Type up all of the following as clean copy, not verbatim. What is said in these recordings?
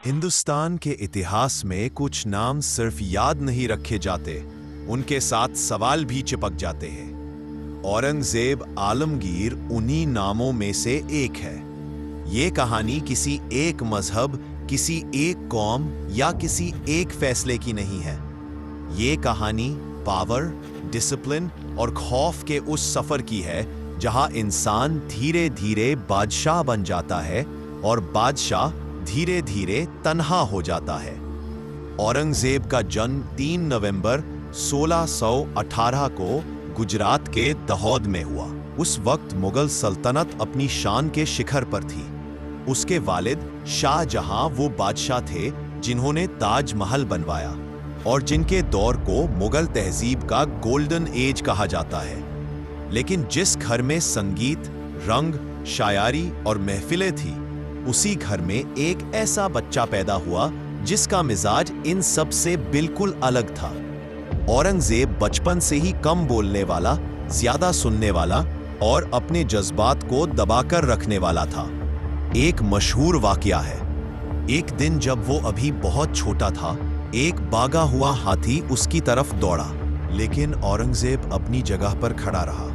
हिंदुस्तान के इतिहास में कुछ नाम सिर्फ याद नहीं रखे जाते, उनके साथ सवाल भी चिपक जाते हैं। औरंगजेब आलमगीर उन्हीं नामों में से एक है। ये कहानी किसी एक मजहब, किसी एक कौम या किसी एक फैसले की नहीं है। ये कहानी पावर, डिसिप्लिन और खौफ के उस सफर की है जहां इंसान धीरे धीरे बादशाह बन जाता है और बादशाह धीरे धीरे तन्हा हो जाता है। औरंगजेब का जन्म 3 नवंबर 1618 को गुजरात के दाहोद में हुआ। उस वक्त मुगल सल्तनत अपनी शान के शिखर पर थी। उसके वालिद शाहजहां वो बादशाह थे जिन्होंने ताजमहल बनवाया और जिनके दौर को मुगल तहजीब का गोल्डन एज कहा जाता है। लेकिन जिस घर में संगीत, रंग, शायरी और महफिलें थी, उसी घर में एक ऐसा बच्चा पैदा हुआ जिसका मिजाज इन सब से बिल्कुल अलग था। औरंगजेब बचपन से ही कम बोलने वाला, ज्यादा सुनने वाला और अपने जज्बात को दबाकर रखने वाला था। एक मशहूर वाकया है, एक दिन जब वो अभी बहुत छोटा था, एक भागा हुआ हाथी उसकी तरफ दौड़ा, लेकिन औरंगजेब अपनी जगह पर खड़ा रहा।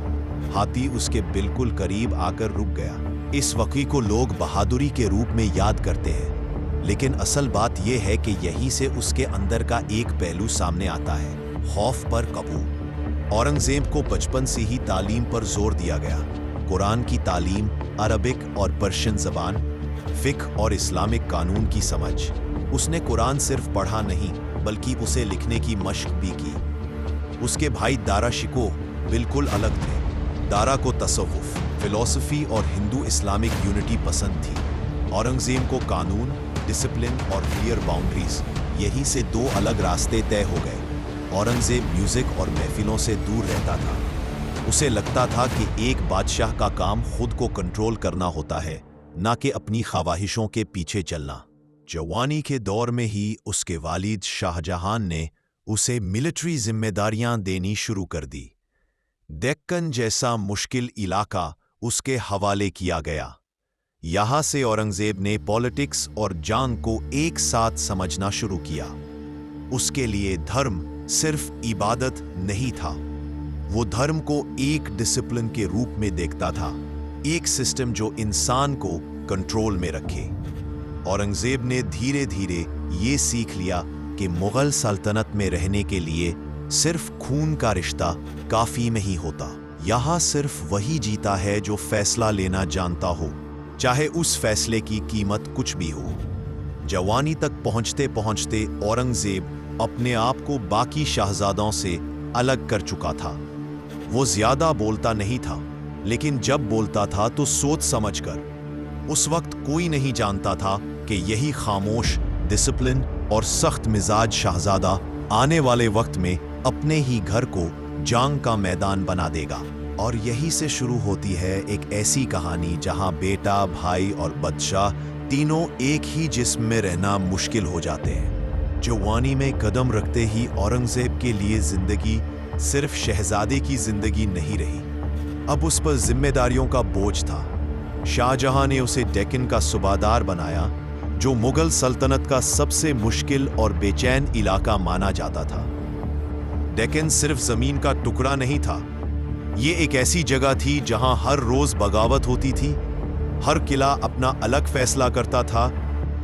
हाथी उसके बिल्कुल करीब आकर रुक गया। इस वाकये को लोग बहादुरी के रूप में याद करते हैं, लेकिन असल बात यह है कि यहीं से उसके अंदर का एक पहलू सामने आता है, खौफ पर काबू। औरंगजेब को बचपन से ही तालीम पर जोर दिया गया। कुरान की तालीम, अरबिक और पर्शियन जबान, फिक्र और इस्लामिक कानून की समझ। उसने कुरान सिर्फ पढ़ा नहीं, बल्कि उसे लिखने की मशक भी की। उसके भाई दारा शिकोह बिल्कुल अलग थे। दारा को तसव्वुफ, फिलॉसफी और हिंदू इस्लामिक यूनिटी पसंद थी। औरंगजेब को कानून, डिसिप्लिन और क्लियर बाउंड्रीज, यहीं से दो अलग रास्ते तय हो गए। औरंगजेब म्यूजिक और महफिलों से दूर रहता था। उसे लगता था कि एक बादशाह का काम खुद को कंट्रोल करना होता है, ना कि अपनी ख्वाहिशों के पीछे चलना। जवानी के दौर में ही उसके वालिद शाहजहां ने उसे मिलिट्री जिम्मेदारियां देनी शुरू कर दी। डेक्कन जैसा मुश्किल इलाका उसके हवाले किया गया। यहां से औरंगजेब ने पॉलिटिक्स और जंग को एक साथ समझना शुरू किया। उसके लिए धर्म सिर्फ इबादत नहीं था, वो धर्म को एक डिसिप्लिन के रूप में देखता था, एक सिस्टम जो इंसान को कंट्रोल में रखे। औरंगजेब ने धीरे धीरे ये सीख लिया कि मुगल सल्तनत में रहने के लिए सिर्फ खून का रिश्ता काफी नहीं होता। यहां सिर्फ वही जीता है जो फैसला लेना जानता हो, चाहे उस फैसले की कीमत कुछ भी हो। जवानी तक पहुंचते पहुंचते औरंगजेब अपने आप को बाकी शहजादों से अलग कर चुका था। वो ज्यादा बोलता नहीं था, लेकिन जब बोलता था तो सोच समझकर। उस वक्त कोई नहीं जानता था कि यही खामोश, डिसिप्लिन और सख्त मिजाज शहजादा आने वाले वक्त में अपने ही घर को जंग का मैदान बना देगा। और यही से शुरू होती है एक ऐसी कहानी जहां बेटा, भाई और बादशाह तीनों एक ही जिस्म में रहना मुश्किल हो जाते हैं। जवानी में कदम रखते ही औरंगजेब के लिए जिंदगी सिर्फ शहजादे की जिंदगी नहीं रही, अब उस पर जिम्मेदारियों का बोझ था। शाहजहां ने उसे डेक्कन का सूबादार बनाया, जो मुगल सल्तनत का सबसे मुश्किल और बेचैन इलाका माना जाता था। डेक्कन सिर्फ जमीन का टुकड़ा नहीं था, ये एक ऐसी जगह थी जहां हर रोज बगावत होती थी, हर किला अपना अलग फैसला करता था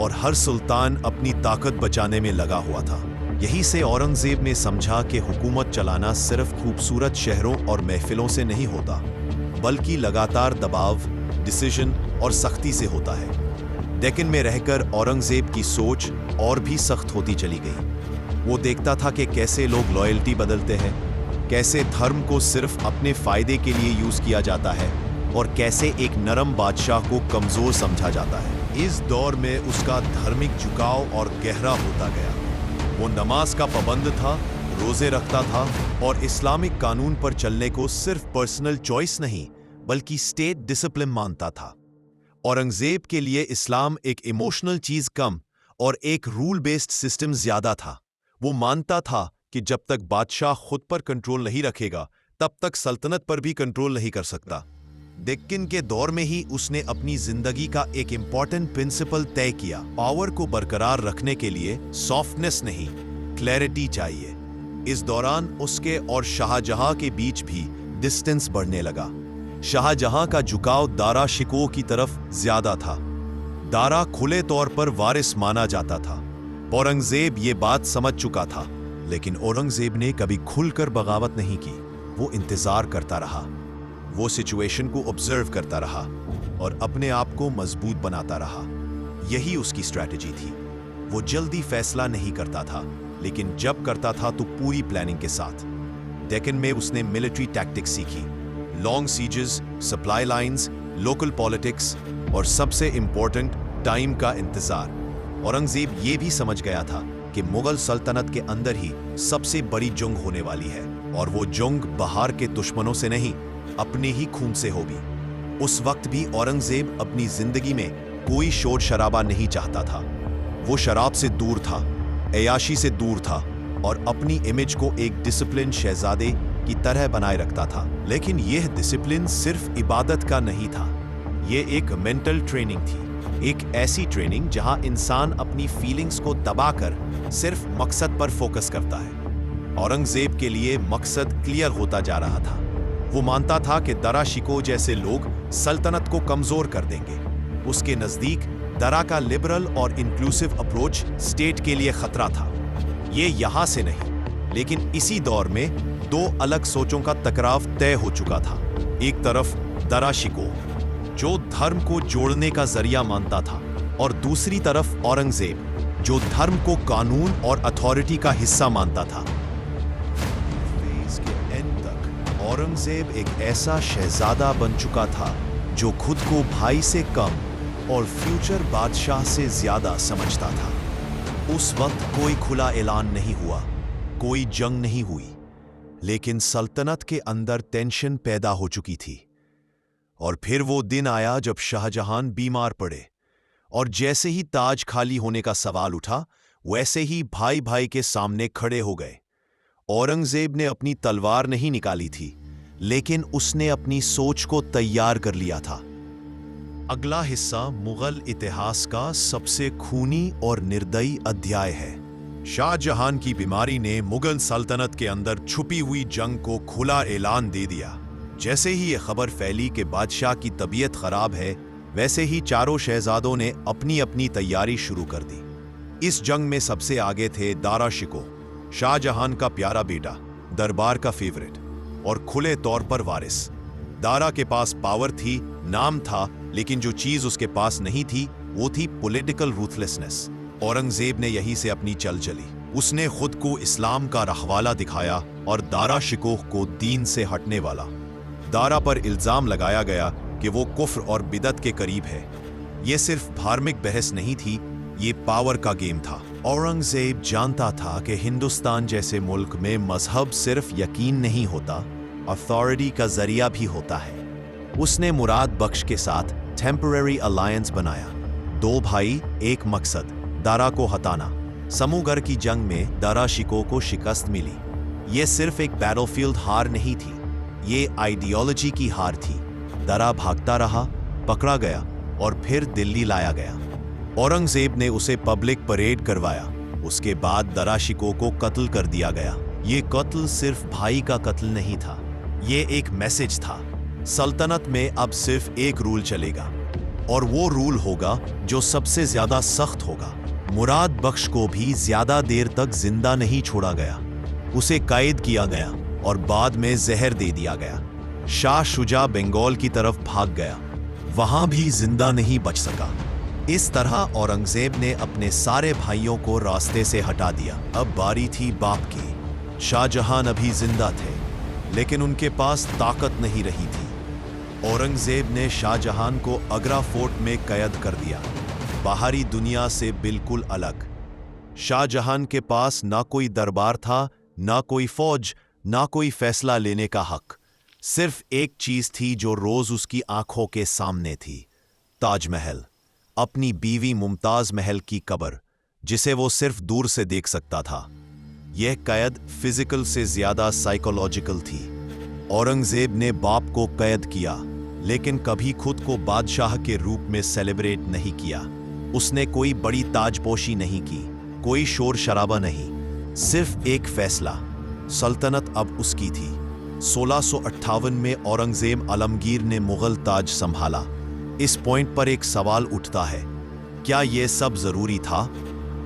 और हर सुल्तान अपनी ताकत बचाने में लगा हुआ था। यही से औरंगजेब ने समझा कि हुकूमत चलाना सिर्फ खूबसूरत शहरों और महफिलों से नहीं होता, बल्कि लगातार दबाव, डिसीजन और सख्ती से होता है। डेक्कन में रहकर औरंगजेब की सोच और भी सख्त होती चली गई। वो देखता था कि कैसे लोग लॉयल्टी बदलते हैं, कैसे धर्म को सिर्फ अपने फायदे के लिए यूज किया जाता है और कैसे एक नरम बादशाह को कमजोर समझा जाता है। इस दौर में उसका धार्मिक झुकाव और गहरा होता गया। वो नमाज का पाबंद था, रोजे रखता था और इस्लामिक कानून पर चलने को सिर्फ पर्सनल चॉइस नहीं, बल्कि स्टेट डिसिप्लिन मानता था। औरंगजेब के लिए इस्लाम एक इमोशनल चीज कम और एक रूल बेस्ड सिस्टम ज्यादा था। वो मानता था कि जब तक बादशाह खुद पर कंट्रोल नहीं रखेगा, तब तक सल्तनत पर भी कंट्रोल नहीं कर सकता। डेक्कन के दौर में ही उसने अपनी जिंदगी का एक इंपॉर्टेंट प्रिंसिपल तय किया। पावर को बरकरार रखने के लिए सॉफ्टनेस नहीं, क्लैरिटी चाहिए। इस दौरान उसके और शाहजहां के बीच भी डिस्टेंस बढ़ने लगा। शाहजहां का झुकाव दारा शिकोह की तरफ ज्यादा था। दारा खुले तौर पर वारिस माना जाता था। औरंगजेब ये बात समझ चुका था, लेकिन औरंगजेब ने कभी खुलकर बगावत नहीं की। वो इंतजार करता रहा, वो सिचुएशन को ऑब्जर्व करता रहा और अपने आप को मजबूत बनाता रहा। यही उसकी स्ट्रैटेजी थी। वो जल्दी फैसला नहीं करता था, लेकिन जब करता था तो पूरी प्लानिंग के साथ। डेक्कन में उसने मिलिट्री टैक्टिक्स सीखी, long sieges, supply lines, local politics और सबसे इंपॉर्टेंट टाइम का इंतजार। औरंगजेब ये भी समझ गया था कि मुगल सल्तनत के अंदर ही सबसे बड़ी जंग होने वाली है, और वो जंग बाहर के दुश्मनों से नहीं, अपने ही खून से होगी। उस वक्त भी औरंगजेब अपनी जिंदगी में कोई शोर शराबा नहीं चाहता था। वो शराब से दूर था, अयाशी से दूर था और अपनी इमेज को एक डिसिप्लिन शहजादे की तरह बनाए रखता था। लेकिन यह डिसिप्लिन सिर्फ इबादत का नहीं था, यह एक मेंटल ट्रेनिंग थी। एक ऐसी ट्रेनिंग जहां इंसान अपनी फीलिंग्स को दबाकर सिर्फ मकसद पर फोकस करता है। औरंगजेब के लिए मकसद क्लियर होता जा रहा था। वो मानता था कि दारा शिकोह जैसे लोग सल्तनत को कमजोर कर देंगे। उसके नजदीक दारा का लिबरल और इंक्लूसिव अप्रोच स्टेट के लिए खतरा था। ये यहां से नहीं, लेकिन इसी दौर में दो अलग सोचों का टकराव तय हो चुका था। एक तरफ दारा शिकोह, जो धर्म को जोड़ने का जरिया मानता था, और दूसरी तरफ औरंगजेब, जो धर्म को कानून और अथॉरिटी का हिस्सा मानता था। औरंगजेब एक ऐसा शहजादा बन चुका था जो खुद को भाई से कम और फ्यूचर बादशाह से ज्यादा समझता था। उस वक्त कोई खुला ऐलान नहीं हुआ, कोई जंग नहीं हुई, लेकिन सल्तनत के अंदर टेंशन पैदा हो चुकी थी। और फिर वो दिन आया जब शाहजहां बीमार पड़े, और जैसे ही ताज खाली होने का सवाल उठा, वैसे ही भाई भाई के सामने खड़े हो गए। औरंगजेब ने अपनी तलवार नहीं निकाली थी, लेकिन उसने अपनी सोच को तैयार कर लिया था। अगला हिस्सा मुगल इतिहास का सबसे खूनी और निर्दयी अध्याय है। शाहजहां की बीमारी ने मुगल सल्तनत के अंदर छुपी हुई जंग को खुला ऐलान दे दिया। जैसे ही यह खबर फैली कि बादशाह की तबीयत खराब है, वैसे ही चारों शहजादों ने अपनी अपनी तैयारी शुरू कर दी। इस जंग में सबसे आगे थे दारा शिकोह, शाहजहां का प्यारा बेटा, दरबार का फेवरेट और खुले तौर पर वारिस। दारा के पास पावर थी, नाम था, लेकिन जो चीज उसके पास नहीं थी वो थी पॉलिटिकल रूथलेसनेस। औरंगजेब ने यही से अपनी चल चली। उसने खुद को इस्लाम का रखवाला दिखाया और दारा शिकोह को दीन से हटने वाला। दारा पर इल्जाम लगाया गया कि वो कुफ्र और बिदत के करीब है। ये सिर्फ धार्मिक बहस नहीं थी, ये पावर का गेम था। औरंगजेब जानता था कि हिंदुस्तान जैसे मुल्क में मजहब सिर्फ यकीन नहीं होता, अथॉरिटी का जरिया भी होता है। उसने मुराद बख्श के साथ टेम्पररी अलायंस बनाया। दो भाई, एक मकसद, दारा को हटाना। समूगर की जंग में दारा शिकोह को शिकस्त मिली। ये सिर्फ एक बैटलफील्ड हार नहीं थी, ये आइडियोलॉजी की हार थी। दारा भागता रहा, पकड़ा गया और फिर दिल्ली लाया गया। औरंगजेब ने उसे पब्लिक परेड करवाया। उसके बाद दारा शिकोह को कत्ल कर दिया गया। ये कत्ल सिर्फ भाई का कत्ल नहीं था, ये एक मैसेज था। सल्तनत में अब सिर्फ एक रूल चलेगा, और वो रूल होगा जो सबसे ज्यादा सख्त होगा। मुराद बख्श को भी ज्यादा देर तक जिंदा नहीं छोड़ा गया। उसे कैद किया गया और बाद में जहर दे दिया गया। शाह शुजा बंगाल की तरफ भाग गया, वहां भी जिंदा नहीं बच सका। इस तरह औरंगजेब ने अपने सारे भाइयों को रास्ते से हटा दिया। अब बारी थी बाप की। शाहजहां अभी जिंदा थे, लेकिन उनके पास ताकत नहीं रही थी। औरंगजेब ने शाहजहां को आगरा फोर्ट में कैद कर दिया, बाहरी दुनिया से बिल्कुल अलग। शाहजहां के पास ना कोई दरबार था, ना कोई फौज, ना कोई फैसला लेने का हक। सिर्फ एक चीज थी जो रोज उसकी आंखों के सामने थी, ताजमहल, अपनी बीवी मुमताज महल की कब्र, जिसे वो सिर्फ दूर से देख सकता था। यह कैद फिजिकल से ज्यादा साइकोलॉजिकल थी। औरंगजेब ने बाप को कैद किया, लेकिन कभी खुद को बादशाह के रूप में सेलिब्रेट नहीं किया। उसने कोई बड़ी ताजपोशी नहीं की, कोई शोर शराबा नहीं, सिर्फ एक फैसला, सल्तनत अब उसकी थी। 1658 में औरंगजेब आलमगीर ने मुगल ताज संभाला। इस पॉइंट पर एक सवाल उठता है, क्या यह सब जरूरी था?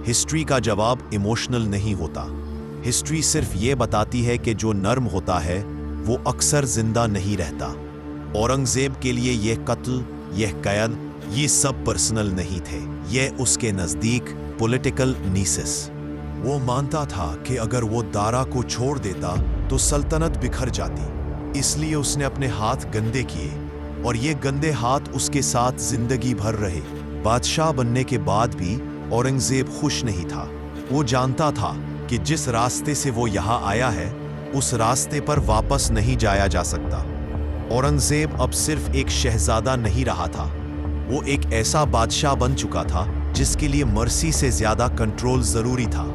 हिस्ट्री का जवाब इमोशनल नहीं होता। हिस्ट्री सिर्फ ये बताती है कि जो नर्म होता है वो अक्सर जिंदा नहीं रहता। औरंगजेब के लिए यह कत्ल, यह कैद, ये सब पर्सनल नहीं थे, यह उसके नजदीक पॉलिटिकल नीसिस। वो मानता था कि अगर वो दारा को छोड़ देता तो सल्तनत बिखर जाती, इसलिए उसने अपने हाथ गंदे किए, और ये गंदे हाथ उसके साथ जिंदगी भर रहे। बादशाह बनने के बाद भी औरंगजेब खुश नहीं था। वो जानता था कि जिस रास्ते से वो यहाँ आया है उस रास्ते पर वापस नहीं जाया जा सकता। औरंगजेब अब सिर्फ एक शहजादा नहीं रहा था, वो एक ऐसा बादशाह बन चुका था जिसके लिए मर्सी से ज्यादा कंट्रोल जरूरी था।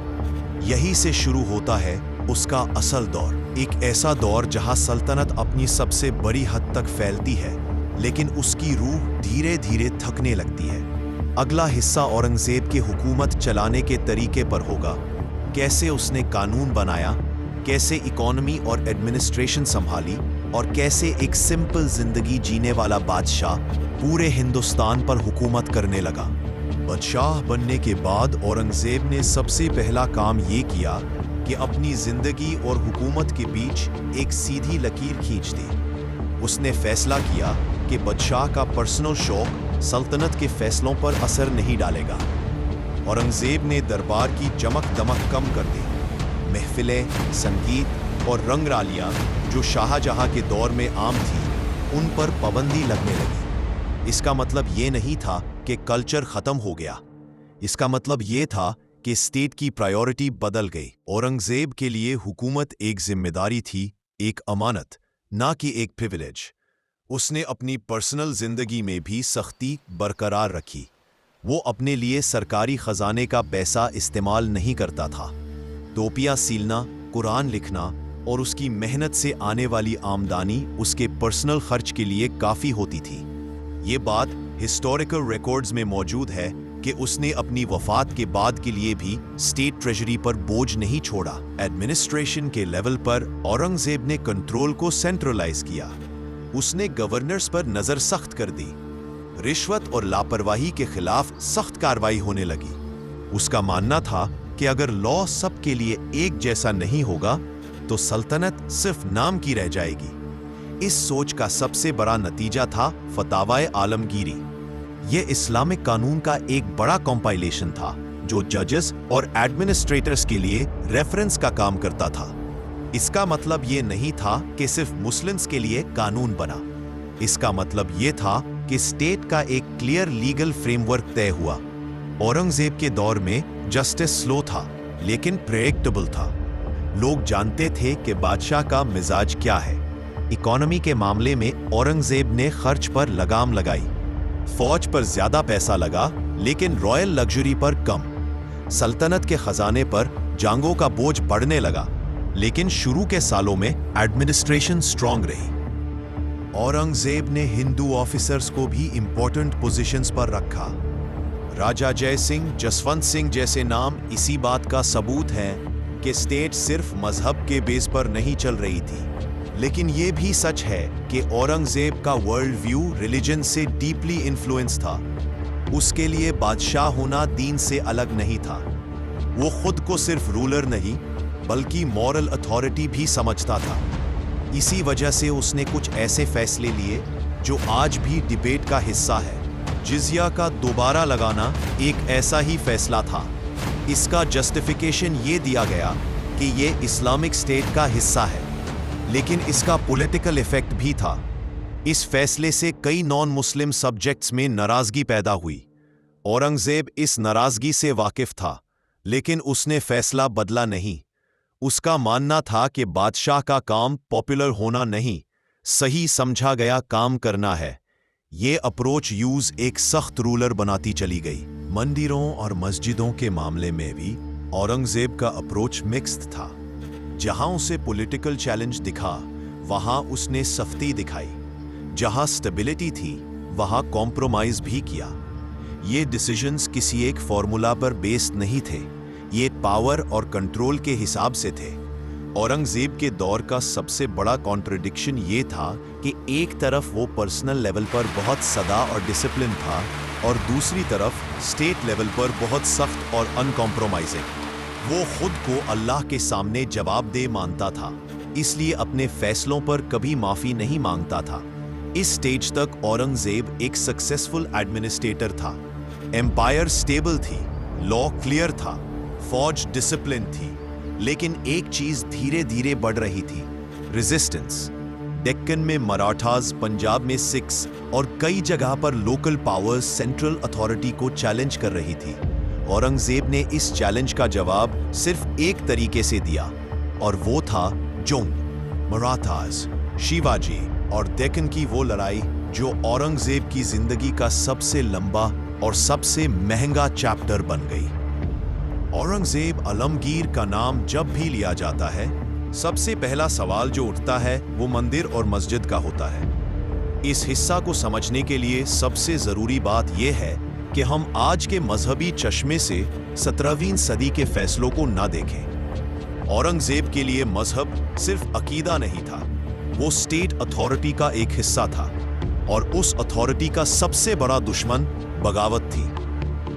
यही से शुरू होता है उसका असल दौर, एक ऐसा दौर जहां सल्तनत अपनी सबसे बड़ी हद तक फैलती है, लेकिन उसकी रूह धीरे धीरे थकने लगती है। अगला हिस्सा औरंगजेब के हुकूमत चलाने के तरीके पर होगा। कैसे उसने कानून बनाया, कैसे इकोनॉमी और एडमिनिस्ट्रेशन संभाली, और कैसे एक सिंपल जिंदगी जीने वाला बादशाह पूरे हिंदुस्तान पर हुकूमत करने लगा। बादशाह बनने के बाद औरंगजेब ने सबसे पहला काम ये किया कि अपनी जिंदगी और हुकूमत के बीच एक सीधी लकीर खींच दी। उसने फैसला किया कि बादशाह का पर्सनल शौक सल्तनत के फैसलों पर असर नहीं डालेगा। औरंगजेब ने दरबार की चमक दमक कम कर दी। महफिलें, संगीत और रंगरालियां जो शाहजहां के दौर में आम थी, उन पर पाबंदी लगने लगी। इसका मतलब ये नहीं था कि कल्चर खत्म हो गया, इसका मतलब ये था कि स्टेट की प्रायोरिटी बदल गई। औरंगजेब के लिए हुकूमत एक जिम्मेदारी थी, एक अमानत, ना कि एक प्रिविलेज। उसने अपनी पर्सनल जिंदगी में भी सख्ती बरकरार रखी। वो अपने लिए सरकारी खजाने का पैसा इस्तेमाल नहीं करता था। टोपियां सीलना, कुरान लिखना और उसकी मेहनत से आने वाली आमदनी उसके पर्सनल खर्च के लिए काफी होती थी। ये बात हिस्टोरिकल रिकॉर्ड्स में मौजूद है कि उसने अपनी वफात के बाद के लिए भी स्टेट ट्रेजरी पर बोझ नहीं छोड़ा। एडमिनिस्ट्रेशन के लेवल पर औरंगजेब ने कंट्रोल को सेंट्रलाइज किया। उसने गवर्नर्स पर नजर सख्त कर दी। रिश्वत और लापरवाही के खिलाफ सख्त कार्रवाई होने लगी। उसका मानना था कि अगर लॉ सबके लिए एक जैसा नहीं होगा तो सल्तनत सिर्फ नाम की रह जाएगी। इस सोच का सबसे बड़ा नतीजा था फतावाए आलमगीरी। यह इस्लामिक कानून का एक बड़ा कॉम्पाइलेशन था जो जजेस और एडमिनिस्ट्रेटर्स के लिए रेफरेंस का काम करता था। इसका मतलब यह नहीं था कि सिर्फ मुस्लिम्स के लिए कानून बना। इसका मतलब यह था कि स्टेट का एक क्लियर लीगल फ्रेमवर्क तय हुआ। औरंगजेब के दौर में जस्टिस स्लो था, लेकिन प्रेडिक्टेबल था। लोग जानते थे कि बादशाह का मिजाज क्या है। इकोनॉमी के मामले में औरंगजेब ने खर्च पर लगाम लगाई। फौज पर ज्यादा पैसा लगा, लेकिन रॉयल लग्जरी पर कम। सल्तनत के खजाने पर जांगों का बोझ बढ़ने लगा, लेकिन शुरू के सालों में एडमिनिस्ट्रेशन स्ट्रांग रही। औरंगजेब ने हिंदू ऑफिसर्स को भी इंपॉर्टेंट पोजीशंस पर रखा। राजा जय सिंह, जसवंत सिंह जैसे नाम इसी बात का सबूत है कि स्टेट सिर्फ मजहब के बेस पर नहीं चल रही थी। लेकिन यह भी सच है कि औरंगजेब का वर्ल्ड व्यू रिलीजन से डीपली इन्फ्लुएंस था। उसके लिए बादशाह होना दीन से अलग नहीं था। वो खुद को सिर्फ रूलर नहीं बल्कि मॉरल अथॉरिटी भी समझता था। इसी वजह से उसने कुछ ऐसे फैसले लिए जो आज भी डिबेट का हिस्सा है। जिजिया का दोबारा लगाना एक ऐसा ही फैसला था। इसका जस्टिफिकेशन ये दिया गया कि ये इस्लामिक स्टेट का हिस्सा है, लेकिन इसका पॉलिटिकल इफेक्ट भी था। इस फैसले से कई नॉन मुस्लिम सब्जेक्ट्स में नाराजगी पैदा हुई। औरंगजेब इस नाराजगी से वाकिफ था, लेकिन उसने फैसला बदला नहीं। उसका मानना था कि बादशाह का काम पॉपुलर होना नहीं, सही समझा गया काम करना है। ये अप्रोच यूज एक सख्त रूलर बनाती चली गई। मंदिरों और मस्जिदों के मामले में भी औरंगजेब का अप्रोच मिक्स्ड था। जहां उसे पॉलिटिकल चैलेंज दिखा, वहां उसने सख्ती दिखाई। जहां स्टेबिलिटी थी वहां कॉम्प्रोमाइज भी किया। ये डिसीजंस किसी एक फॉर्मूला पर बेस्ड नहीं थे, ये पावर और कंट्रोल के हिसाब से थे। औरंगजेब के दौर का सबसे बड़ा कॉन्ट्रडिक्शन ये था कि एक तरफ वो पर्सनल लेवल पर बहुत सदा और डिसिप्लिन था और दूसरी तरफ स्टेट लेवल पर बहुत सख्त और अनकॉम्प्रोमाइजिंग। वो खुद को अल्लाह के सामने जवाबदेह मानता था, इसलिए अपने फैसलों पर कभी माफी नहीं मांगता था। इस स्टेज तक औरंगजेब एक सक्सेसफुल एडमिनिस्ट्रेटर था। एम्पायर स्टेबल थी, लॉ क्लियर था, फौज डिसिप्लिन थी, लेकिन एक चीज धीरे धीरे बढ़ रही थी, रेजिस्टेंस। डेक्कन में मराठास, पंजाब में सिख्स और कई जगह पर लोकल पावर्स सेंट्रल अथॉरिटी को चैलेंज कर रही थी। औरंगजेब ने इस चैलेंज का जवाब सिर्फ एक तरीके से दिया और वो था जंग। मराठास, शिवाजी और डेक्कन की वो लड़ाई जो औरंगजेब की जिंदगी का सबसे लंबा और सबसे महंगा चैप्टर बन गई। औरंगजेब आलमगीर का नाम जब भी लिया जाता है, सबसे पहला सवाल जो उठता है वो मंदिर और मस्जिद का होता है। इस हिस्सा को समझने के लिए सबसे जरूरी बात यह है कि हम आज के मजहबी चश्मे से 17वीं सदी के फैसलों को ना देखें। औरंगजेब के लिए मजहब सिर्फ अकीदा नहीं था, वो स्टेट अथॉरिटी का एक हिस्सा था और उस अथॉरिटी का सबसे बड़ा दुश्मन बगावत थी।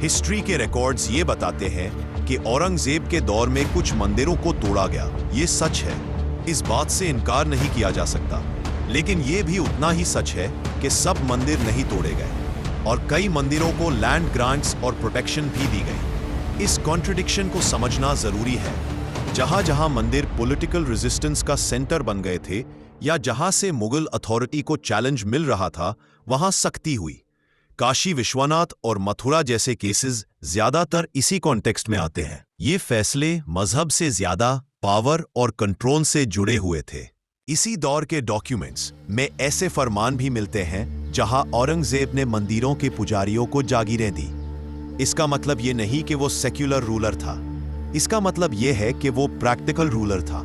हिस्ट्री के रिकॉर्ड्स ये बताते हैं कि औरंगजेब के दौर में कुछ मंदिरों को तोड़ा गया। ये सच है, इस बात से इनकार नहीं किया जा सकता, लेकिन ये भी उतना ही सच है कि सब मंदिर नहीं तोड़े गए और कई मंदिरों को लैंड ग्रांट्स और प्रोटेक्शन भी दी गई। इस कॉन्ट्रडिक्शन को समझना जरूरी है। जहां जहां मंदिर पॉलिटिकल रेजिस्टेंस का सेंटर बन गए थे या जहां से मुगल अथॉरिटी को चैलेंज मिल रहा था, वहां सख्ती हुई। काशी विश्वनाथ और मथुरा जैसे केसेस ज्यादातर इसी कॉन्टेक्स्ट में आते हैं। ये फैसले मजहब से ज्यादा पावर और कंट्रोल से जुड़े हुए थे। इसी दौर के डॉक्यूमेंट्स में ऐसे फरमान भी मिलते हैं जहां औरंगजेब ने मंदिरों के पुजारियों को जागीरें दी। इसका मतलब ये नहीं कि वो सेक्युलर रूलर था, इसका मतलब ये है कि वो प्रैक्टिकल रूलर था।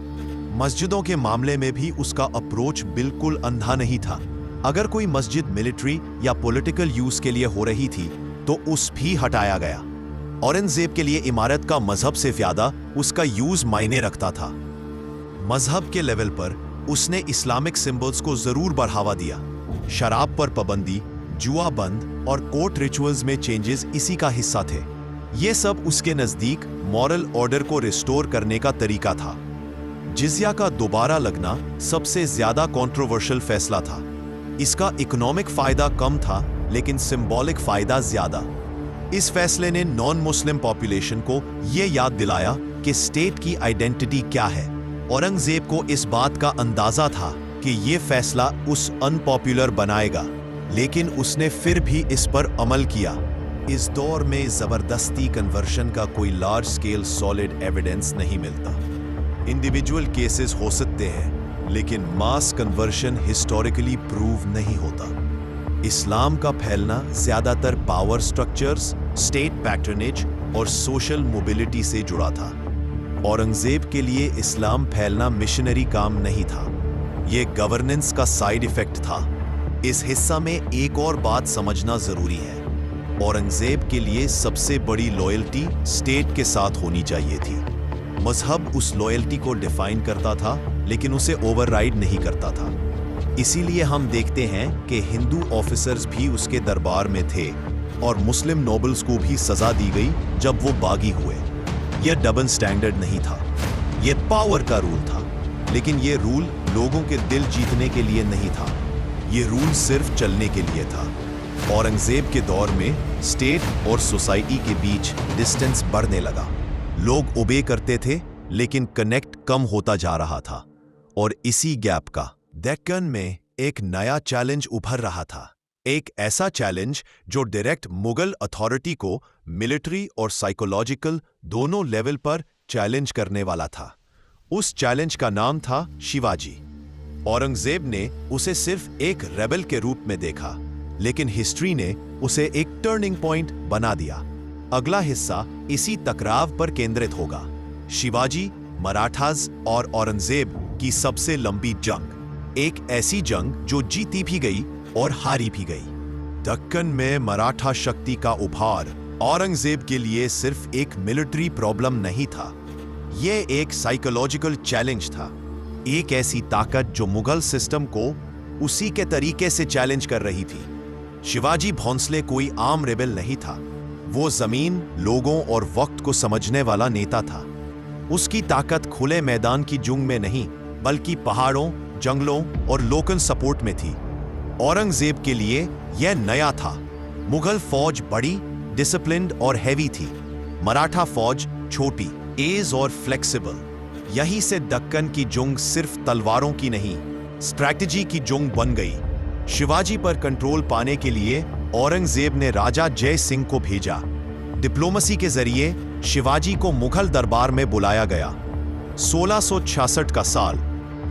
मस्जिदों के मामले में भी उसका अप्रोच बिल्कुल अंधा नहीं था। अगर कोई मस्जिद मिलिट्री या पॉलिटिकल यूज के लिए हो रही थी तो उस भी हटाया गया। औरंगजेब के लिए इमारत का मजहब से ज्यादा उसका यूज मायने रखता था। मजहब के लेवल पर उसने इस्लामिक सिंबल्स को जरूर बढ़ावा दिया। शराब पर पाबंदी, जुआ बंद और कोर्ट रिचुअल्स में चेंजेस इसी का हिस्सा थे। ये सब उसके नजदीक मॉरल ऑर्डर को रिस्टोर करने का तरीका था। जिजिया का दोबारा लगना सबसे ज्यादा कंट्रोवर्शियल फैसला था। इसका इकोनॉमिक फायदा कम था लेकिन सिंबॉलिक फायदा ज्यादा। इस फैसले ने नॉन मुस्लिम पॉपुलेशन को यह याद दिलाया कि स्टेट की आइडेंटिटी क्या है। औरंगजेब को इस बात का अंदाजा था कि यह फैसला उस अनपॉपुलर बनाएगा, लेकिन उसने फिर भी इस पर अमल किया। इस दौर में जबरदस्ती कन्वर्शन का कोई लार्ज स्केल सॉलिड एविडेंस नहीं मिलता। इंडिविजुअल केसेस हो सकते हैं, लेकिन मास कन्वर्शन हिस्टोरिकली प्रूव नहीं होता। इस्लाम का फैलना ज्यादातर पावर स्ट्रक्चर्स, स्टेट पैटर्नेज और सोशल मोबिलिटी से जुड़ा था। औरंगजेब के लिए इस्लाम फैलना मिशनरी काम नहीं था, यह गवर्नेंस का साइड इफेक्ट था। इस हिस्सा में एक और बात समझना जरूरी है। औरंगजेब के लिए सबसे बड़ी लॉयल्टी स्टेट के साथ होनी चाहिए थी। मजहब उस लॉयल्टी को डिफाइन करता था, लेकिन उसे ओवरराइड नहीं करता था। इसीलिए हम देखते हैं कि हिंदू ऑफिसर्स भी उसके दरबार में थे और मुस्लिम नोबल्स को भी सजा दी गई जब वो बागी हुए। यह डबल स्टैंडर्ड नहीं था, यह पावर का रूल था, लेकिन यह रूल लोगों के दिल जीतने के लिए नहीं था, यह रूल सिर्फ चलने के लिए था। औरंगजेब के दौर में स्टेट और सोसाइटी के बीच डिस्टेंस बढ़ने लगा। लोग ओबे करते थे लेकिन कनेक्ट कम होता जा रहा था और इसी गैप का डेक्कन में एक नया चैलेंज उभर रहा था। एक ऐसा चैलेंज जो डायरेक्ट मुगल अथॉरिटी को मिलिट्री और साइकोलॉजिकल दोनों लेवल पर चैलेंज करने वाला था। उस चैलेंज का नाम था शिवाजी। औरंगजेब ने उसे सिर्फ एक रेबल के रूप में देखा, लेकिन हिस्ट्री ने उसे एक टर्निंग पॉइंट बना दिया। अगला हिस्सा इसी टकराव पर केंद्रित होगा। शिवाजी, मराठास और औरंगजेब की सबसे लंबी जंग। एक ऐसी जंग जो जीती भी गई और हारी भी गई। दक्कन में मराठा शक्ति का उभार औरंगजेब के लिए सिर्फ एक मिलिट्री प्रॉब्लम नहीं था, यह एक साइकोलॉजिकल चैलेंज था। एक ऐसी ताकत जो मुगल सिस्टम को उसी के तरीके से चैलेंज कर रही थी। शिवाजी भोंसले कोई आम रेबेल नहीं था, वो जमीन, लोगों और वक्त को समझने वाला नेता था। उसकी ताकत खुले मैदान की जंग में नहीं, बल्कि पहाड़ों, जंगलों और लोकल सपोर्ट में थी। औरंगजेब के लिए यह नया था। मुगल फौज बड़ी, डिसिप्लिन्ड और हैवी थी, मराठा फौज छोटी, एज और फ्लेक्सिबल। यही से दक्कन की जंग सिर्फ तलवारों की नहीं, स्ट्रैटेजी की जंग बन गई। शिवाजी पर कंट्रोल पाने के लिए औरंगजेब ने राजा जय सिंह को भेजा। डिप्लोमेसी के जरिए शिवाजी को मुगल दरबार में बुलाया गया। 1666 का साल,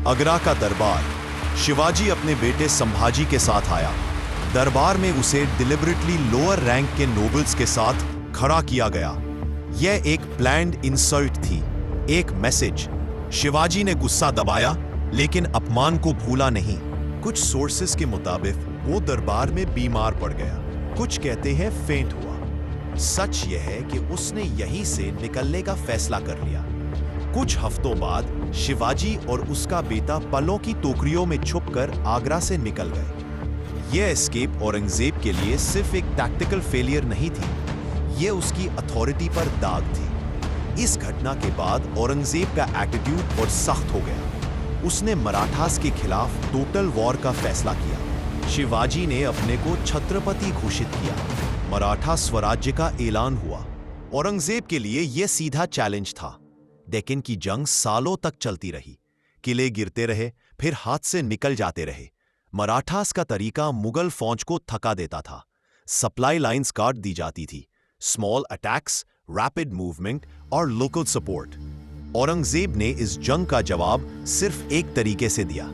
आगरा का दरबार। शिवाजी अपने बेटे संभाजी के साथ आया। दरबार में उसे डिलिबरेटली लोअर रैंक के नोबल्स के साथ खड़ा किया गया। यह एक प्लान्ड इंसल्ट थी, एक मैसेज। शिवाजी ने गुस्सा दबाया, लेकिन अपमान को भूला नहीं। कुछ सोर्सेस के मुताबिक वो दरबार में बीमार पड़ गया, कुछ कहते हैं फेंट हुआ। सच यह है कि उसने यहीं से निकलने का फैसला कर लिया। कुछ हफ्तों बाद शिवाजी और उसका बेटा पलों की टोकरियों में छुपकर आगरा से निकल गए। यह एस्केप औरंगजेब के लिए सिर्फ एक टैक्टिकल फेलियर नहीं थी, यह उसकी अथॉरिटी पर दाग थी। इस घटना के बाद औरंगजेब का एटीट्यूड और सख्त हो गया। उसने मराठास के खिलाफ टोटल वॉर का फैसला किया। शिवाजी ने अपने को छत्रपति घोषित किया। मराठा स्वराज्य का ऐलान हुआ। औरंगजेब के लिए यह सीधा चैलेंज था। डेक्कन की जंग सालों तक चलती रही। किले गिरते रहे, फिर हाथ से निकल जाते रहे। मराठास का तरीका मुगल फौज को थका देता था। सप्लाई लाइंस काट दी जाती थी। स्मॉल अटैक्स, रैपिड मूवमेंट और लोकल सपोर्ट। औरंगजेब ने इस जंग का जवाब सिर्फ एक तरीके से दिया,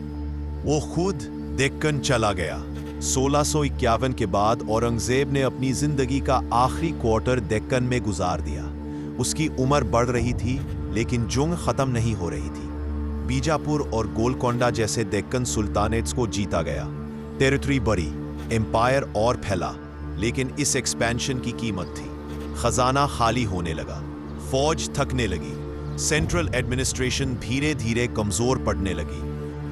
वो खुद डेक्कन चला गया। 1651 के बाद औरंगजेब ने अपनी जिंदगी का आखिरी क्वार्टर डेक्कन में गुजार दिया। उसकी उम्र बढ़ रही थी, लेकिन जंग खत्म नहीं हो रही थी। बीजापुर और गोलकोंडा जैसे डेक्कन सुल्तानेट्स को जीता गया। टेरिटरी बढ़ी, एम्पायर और फैला, लेकिन इस एक्सपेंशन की कीमत थी। खजाना खाली होने लगा, फौज थकने लगी, सेंट्रल एडमिनिस्ट्रेशन धीरे धीरे कमजोर पड़ने लगी।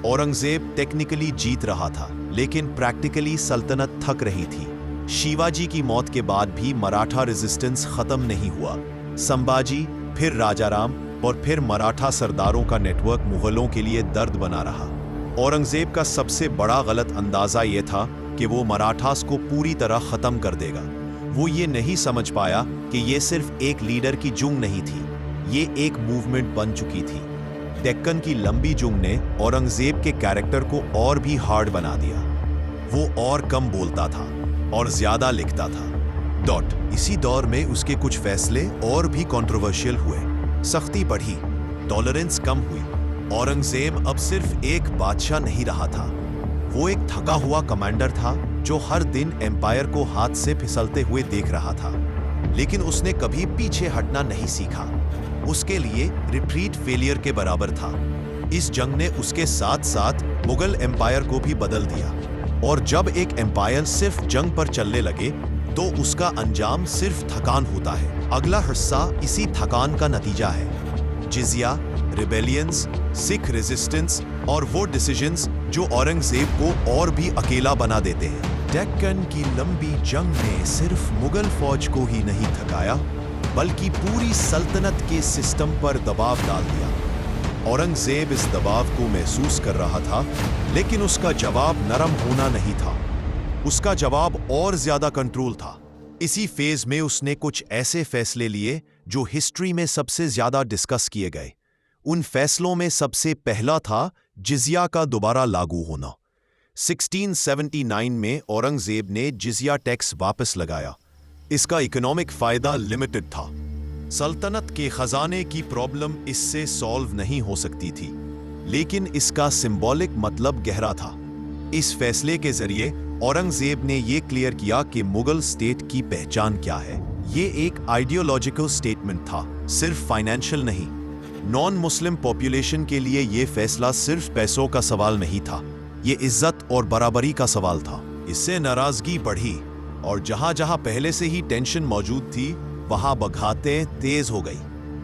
औरंगजेब टेक्निकली जीत रहा था, लेकिन प्रैक्टिकली सल्तनत थक रही थी। शिवाजी की मौत के बाद भी मराठा रेजिस्टेंस खत्म नहीं हुआ। संभाजी, फिर राजाराम और फिर मराठा सरदारों का नेटवर्क मुगलों के लिए दर्द बना रहा। औरंगजेब का सबसे बड़ा गलत अंदाजा यह था कि वो मराठास को पूरी तरह खत्म कर देगा। वो ये नहीं समझ पाया कि ये सिर्फ एक लीडर की जंग नहीं थी, ये एक मूवमेंट बन चुकी थी। डेक्कन की लंबी जंग ने औरंगजेब के कैरेक्टर को और भी हार्ड बना दिया। वो और कम बोलता था और ज्यादा लिखता था। इसी दौर में उसके कुछ फैसले और भी कंट्रोवर्शियल हुए। सख्ती बढ़ी, टॉलरेंस कम हुई। औरंगजेब अब सिर्फ एक बादशाह नहीं रहा था, वो एक थका हुआ कमांडर था जो हर दिन एम्पायर को हाथ से फिसलते हुए देख रहा था। लेकिन उसने कभी पीछे हटना नहीं सीखा। उसके लिए रिट्रीट फेलियर के बराबर था। इस जंग ने उसके साथ साथ मुगल एम्पायर को भी बदल दिया। और जब एक एम्पायर सिर्फ जंग पर चलने लगे तो उसका अंजाम सिर्फ थकान होता है। अगला हिस्सा इसी थकान का नतीजा है। जिजिया, रिबेलियंस, सिख रेजिस्टेंस और वो डिसीजंस जो औरंगजेब को और भी अकेला बना देते हैं। डेक्कन की लंबी जंग ने सिर्फ मुगल फौज को ही नहीं थकाया, बल्कि पूरी सल्तनत के सिस्टम पर दबाव डाल दिया। औरंगजेब इस दबाव को महसूस कर रहा था, लेकिन उसका जवाब नरम होना नहीं था। उसका जवाब और ज्यादा कंट्रोल था। इसी फेज में उसने कुछ ऐसे फैसले लिए जो हिस्ट्री में सबसे ज्यादा डिस्कस किए गए। उन फैसलों में सबसे पहला था जिजिया का दोबारा लागू होना। 1679 में औरंगजेब ने जिजिया टैक्स वापस लगाया। इसका इकोनॉमिक फायदा लिमिटेड था। सल्तनत के खजाने की प्रॉब्लम इससे सॉल्व नहीं हो सकती थी, लेकिन इसका सिंबॉलिक मतलब गहरा था। इस फैसले के जरिए औरंगजेब ने यह क्लियर किया कि मुगल स्टेट की पहचान क्या है। यह एक आइडियोलॉजिकल स्टेटमेंट था, सिर्फ फाइनेंशियल नहीं। नॉन मुस्लिम पॉपुलेशन के लिए यह फैसला सिर्फ पैसों का सवाल नहीं था, यह इज्जत और बराबरी का सवाल था। इससे नाराजगी बढ़ी और जहां जहां पहले से ही टेंशन मौजूद थी वहां बगावतें तेज हो गई।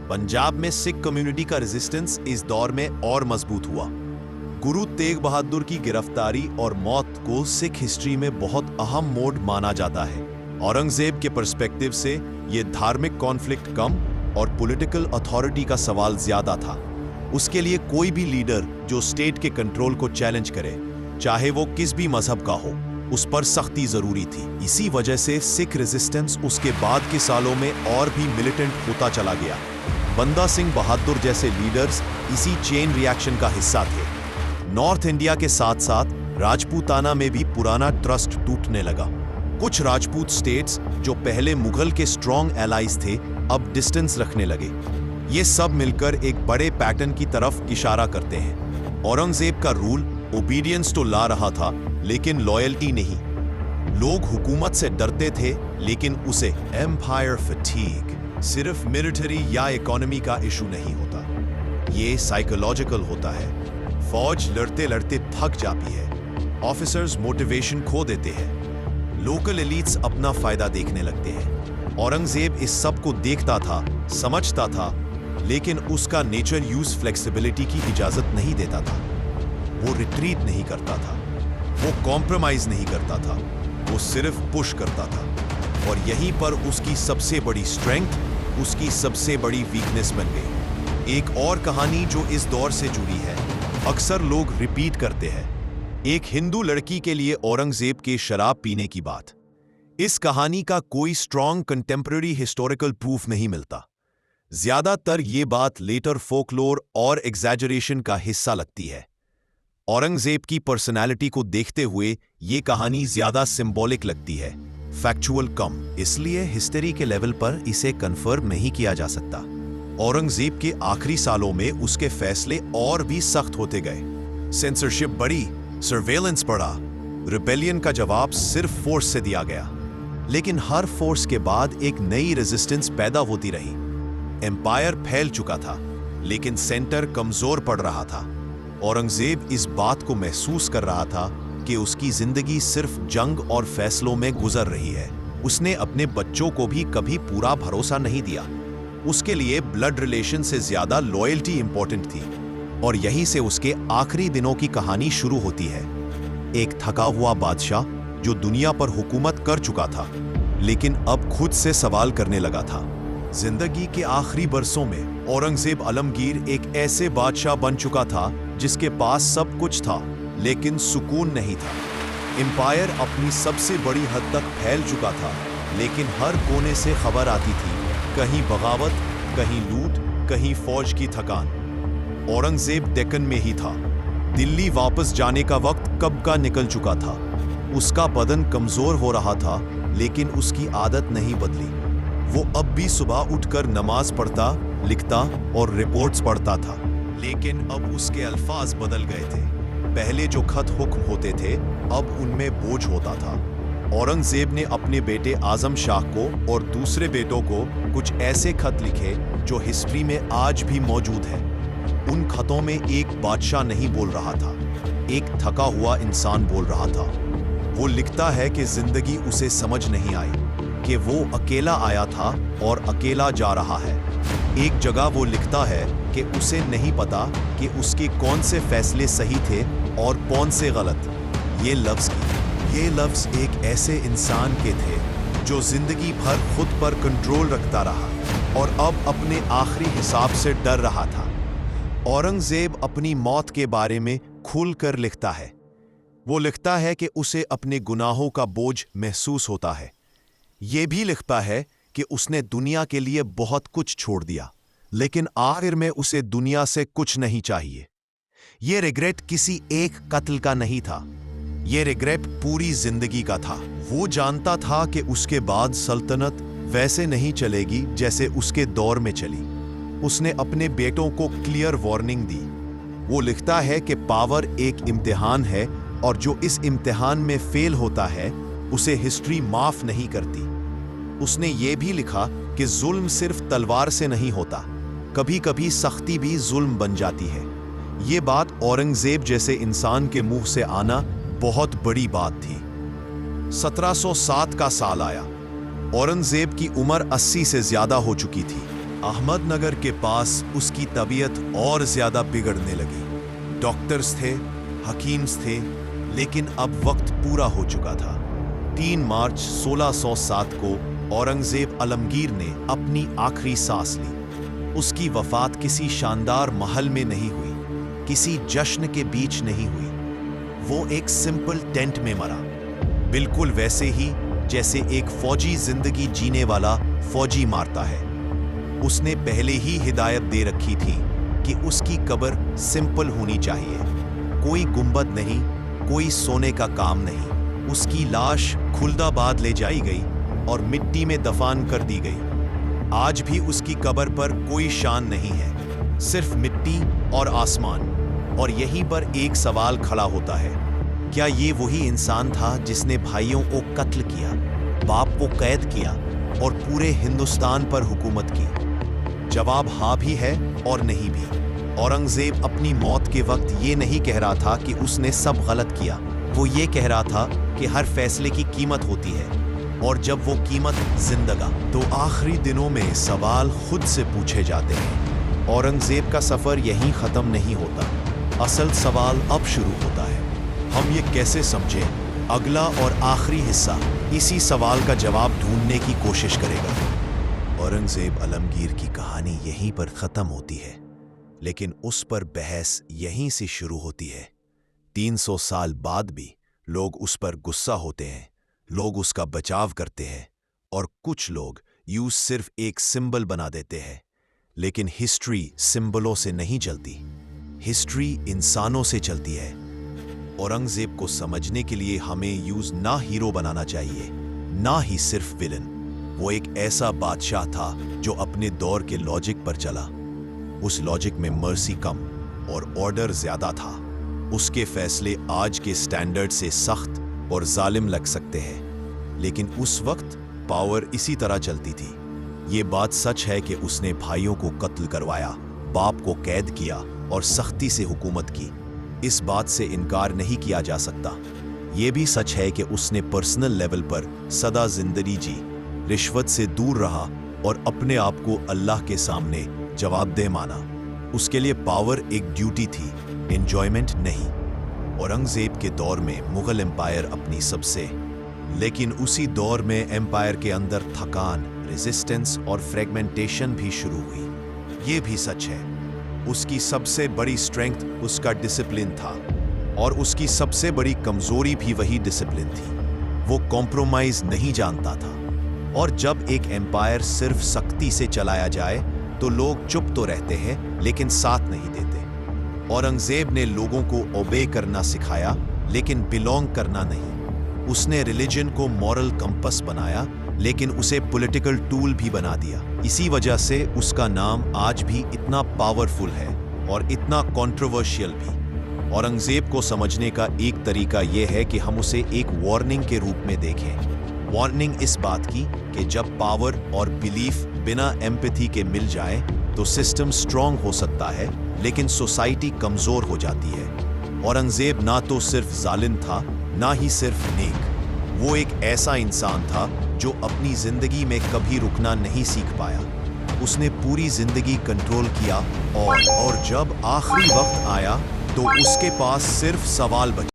पंजाब में सिख कम्युनिटी का रेजिस्टेंस इस दौर में और मजबूत हुआ। गुरु तेग बहादुर की गिरफ्तारी और मौत को सिख हिस्ट्री में बहुत अहम मोड़ माना जाता है। औरंगजेब के पर्सपेक्टिव से यह धार्मिक कॉन्फ्लिक्ट कम और पॉलिटिकल अथॉरिटी का सवाल ज्यादा था। उसके लिए कोई भी लीडर जो स्टेट के कंट्रोल को चैलेंज करे, चाहे वो किस भी मजहब का हो, उस पर सख्ती जरूरी थी। इसी वजह से सिख रेजिस्टेंस उसके बाद के सालों में और भी मिलिटेंट होता चला गया। बंदा सिंह बहादुर जैसे लीडर्स इसी चेन रिएक्शन का हिस्सा थे। नॉर्थ इंडिया के साथ साथ राजपूताना में भी पुराना ट्रस्ट टूटने लगा। कुछ राजपूत स्टेट्स जो पहले मुगल के स्ट्रॉन्ग एलाइज थे, अब डिस्टेंस रखने लगे। ये सब मिलकर एक बड़े पैटर्न की तरफ इशारा करते हैं। औरंगजेब का रूल ओबीडियंस तो ला रहा था, लेकिन लॉयल्टी नहीं। लोग हुकूमत से डरते थे, लेकिन उसे एम्पायर फटीग सिर्फ मिलिट्री या इकोनॉमी का इशू नहीं होता, ये साइकोलॉजिकल होता है। फौज लड़ते लड़ते थक जाती है, ऑफिसर्स मोटिवेशन खो देते हैं, लोकल एलीट्स अपना फायदा देखने लगते हैं। औरंगजेब इस सब को देखता था, समझता था, लेकिन उसका नेचर यूज फ्लेक्सिबिलिटी की इजाजत नहीं देता था। वो रिट्रीट नहीं करता था, वो कॉम्प्रोमाइज नहीं करता था, वो सिर्फ पुश करता था। और यहीं पर उसकी सबसे बड़ी स्ट्रेंथ, उसकी सबसे बड़ी वीकनेस बन गई। एक और कहानी जो इस दौर से जुड़ी है, अक्सर लोग रिपीट करते हैं, एक हिंदू लड़की के लिए औरंगजेब के शराब पीने की बात। इस कहानी का कोई स्ट्रॉन्ग कंटेम्पररी हिस्टोरिकल प्रूफ नहीं मिलता। ज्यादातर ये बात लेटर फोकलोर और एग्जैजरेशन का हिस्सा लगती है। औरंगजेब की पर्सनालिटी को देखते हुए ये कहानी ज्यादा सिंबॉलिक लगती है, फैक्चुअल कम, इसलिए हिस्ट्री के लेवल पर इसे कंफर्म नहीं किया जा सकता। औरंगजेब के आखिरी सालों में उसके फैसले और भी सख्त होते गए। सेंसरशिप बढ़ी, सर्वेलेंस बढ़ा, रिबेलियन का जवाब सिर्फ फोर्स से दिया गया। लेकिन हर फोर्स के बाद एक नई रेजिस्टेंस पैदा होती रही। एम्पायर फैल चुका था, लेकिन सेंटर कमजोर पड़ रहा था। औरंगजेब इस बात को महसूस कर रहा था कि उसकी जिंदगी सिर्फ जंग और फैसलों में गुजर रही है। उसने अपने बच्चों को भी कभी पूरा भरोसा नहीं दिया। उसके लिए ब्लड रिलेशन से ज्यादा लॉयल्टी इंपॉर्टेंट थी। और यहीं से उसके आखिरी दिनों की कहानी शुरू होती है। एक थका हुआ बादशाह जो दुनिया पर हुकूमत कर चुका था, लेकिन अब खुद से सवाल करने लगा था। जिंदगी के आखिरी बरसों में औरंगजेब आलमगीर एक ऐसे बादशाह बन चुका था जिसके पास सब कुछ था, लेकिन सुकून नहीं था। एम्पायर अपनी सबसे बड़ी हद तक फैल चुका था, लेकिन हर कोने से खबर आती थी, कहीं बगावत, कहीं लूट, कहीं फौज की थकान। औरंगजेब डेक्कन में ही था। दिल्ली वापस जाने का वक्त कब का निकल चुका था। उसका बदन कमजोर हो रहा था, लेकिन उसकी आदत नहीं बदली। वो अब भी सुबह उठकर नमाज पढ़ता, लिखता और रिपोर्ट्स पढ़ता था, लेकिन अब उसके अल्फाज बदल गए थे। पहले जो खत हुक्म होते थे, अब उनमें बोझ होता था। औरंगजेब ने अपने बेटे आजम शाह को और दूसरे बेटों को कुछ ऐसे खत लिखे जो हिस्ट्री में आज भी मौजूद है। उन खतों में एक बादशाह नहीं बोल रहा था, एक थका हुआ इंसान बोल रहा था। वो लिखता है कि जिंदगी उसे समझ नहीं आई, कि वो अकेला आया था और अकेला जा रहा है। एक जगह वो लिखता है कि उसे नहीं पता कि उसके कौन से फैसले सही थे और कौन से गलत। ये लफ्ज एक ऐसे इंसान के थे जो जिंदगी भर खुद पर कंट्रोल रखता रहा और अब अपने आखिरी हिसाब से डर रहा था। औरंगजेब अपनी मौत के बारे में खुलकर लिखता है। वो लिखता है कि उसे अपने गुनाहों का बोझ महसूस होता है। ये भी लिखता है कि उसने दुनिया के लिए बहुत कुछ छोड़ दिया, लेकिन आखिर में उसे दुनिया से कुछ नहीं चाहिए। ये रिग्रेट किसी एक कत्ल का नहीं था, ये रिग्रेट पूरी जिंदगी का था। वो जानता था कि उसके बाद सल्तनत वैसे नहीं चलेगी जैसे उसके दौर में चली। उसने अपने बेटों को क्लियर वार्निंग दी। वो लिखता है कि पावर एक इम्तिहान है और जो इस इम्तिहान में फेल होता है उसे हिस्ट्री माफ नहीं करती। उसने ये भी लिखा कि जुल्म सिर्फ तलवार से नहीं होता, कभी कभी सख्ती भी जुल्म बन जाती है। ये बात औरंगजेब जैसे इंसान के मुंह से आना बहुत बड़ी बात थी। 1707 का साल आया। औरंगजेब की उम्र 80 से ज्यादा हो चुकी थी। अहमदनगर के पास उसकी तबीयत और ज्यादा बिगड़ने लगी। डॉक्टर्स थे, हकीम्स थे, लेकिन अब वक्त पूरा हो चुका था। 3 मार्च 1607 को औरंगजेब आलमगीर ने अपनी आखिरी सांस ली। उसकी वफात किसी शानदार महल में नहीं हुई, किसी जश्न के बीच नहीं हुई। वो एक सिंपल टेंट में मरा, बिल्कुल वैसे ही जैसे एक फौजी जिंदगी जीने वाला फौजी मारता है। उसने पहले ही हिदायत दे रखी थी कि उसकी कब्र सिंपल होनी चाहिए, कोई गुंबद नहीं, कोई सोने का काम नहीं। उसकी लाश खुलदाबाद ले जाई गई और मिट्टी में दफन कर दी गई। आज भी उसकी कब्र पर कोई शान नहीं है, सिर्फ मिट्टी और आसमान। और यहीं पर एक सवाल खड़ा होता है, क्या ये वही इंसान था जिसने भाइयों को कत्ल किया, बाप को कैद किया और पूरे हिंदुस्तान पर हुकूमत की? जवाब हाँ भी है और नहीं भी। औरंगजेब अपनी मौत के वक्त ये नहीं कह रहा था कि उसने सब गलत किया। वो ये कह रहा था कि हर फैसले की कीमत होती है, और जब वो कीमत जिंदगा, तो आखिरी दिनों में सवाल खुद से पूछे जाते हैं। औरंगजेब का सफर यहीं खत्म नहीं होता। असल सवाल अब शुरू होता है। हम ये कैसे समझें? अगला और आखिरी हिस्सा इसी सवाल का जवाब ढूंढने की कोशिश करेगा। औरंगजेब आलमगीर की कहानी यहीं पर खत्म होती है, लेकिन उस पर बहस यहीं से शुरू होती है। 300 साल बाद भी लोग उस पर गुस्सा होते हैं, लोग उसका बचाव करते हैं, और कुछ लोग यूं सिर्फ एक सिंबल बना देते हैं। लेकिन हिस्ट्री सिंबलों से नहीं चलती, हिस्ट्री इंसानों से चलती है। औरंगजेब को समझने के लिए हमें यूज ना हीरो बनाना चाहिए, ना ही सिर्फ विलन। वो एक ऐसा बादशाह था जो अपने दौर के लॉजिक पर चला। उस लॉजिक में मर्सी कम और ऑर्डर ज्यादा था। उसके फैसले आज के स्टैंडर्ड से सख्त और जालिम लग सकते हैं, लेकिन उस वक्त पावर इसी तरह चलती थी। ये बात सच है कि उसने भाइयों को कत्ल करवाया, बाप को कैद किया और सख्ती से हुकूमत की। इस बात से इनकार नहीं किया जा सकता। यह भी सच है कि उसने पर्सनल लेवल पर सदा जिंदगी जी, रिश्वत से दूर रहा और अपने आप को अल्लाह के सामने जवाबदेह माना। उसके लिए पावर एक ड्यूटी थी, एंजॉयमेंट नहीं। औरंगजेब के दौर में मुगल एम्पायर अपनी सबसे, लेकिन उसी दौर में एम्पायर के अंदर थकान, रेजिस्टेंस और फ्रेगमेंटेशन भी शुरू हुई। ये भी सच है, उसकी सबसे बड़ी स्ट्रेंथ उसका डिसिप्लिन था, और उसकी सबसे बड़ी कमजोरी भी वही डिसिप्लिन थी। वो कॉम्प्रोमाइज नहीं जानता था, और जब एक एम्पायर सिर्फ सख्ती से चलाया जाए तो लोग चुप तो रहते हैं लेकिन साथ नहीं देते। औरंगजेब ने लोगों को ओबे करना सिखाया, लेकिन बिलोंग करना नहीं। उसने रिलीजन को मॉरल कंपस बनाया, लेकिन उसे पॉलिटिकल टूल भी बना दिया। इसी वजह से उसका नाम आज भी इतना पावरफुल है और इतना कंट्रोवर्शियल भी। औरंगजेब को समझने का एक तरीका यह है कि हम उसे एक वार्निंग के रूप में देखें। वार्निंग इस बात की कि जब पावर और बिलीफ बिना एम्पैथी के मिल जाए तो सिस्टम स्ट्रांग हो सकता है, लेकिन सोसाइटी कमजोर हो जाती है। औरंगजेब ना तो सिर्फ जालिम था, ना ही सिर्फ नेक। वो एक ऐसा इंसान था जो अपनी जिंदगी में कभी रुकना नहीं सीख पाया। उसने पूरी जिंदगी कंट्रोल किया, और जब आखिरी वक्त आया तो उसके पास सिर्फ सवाल बचे।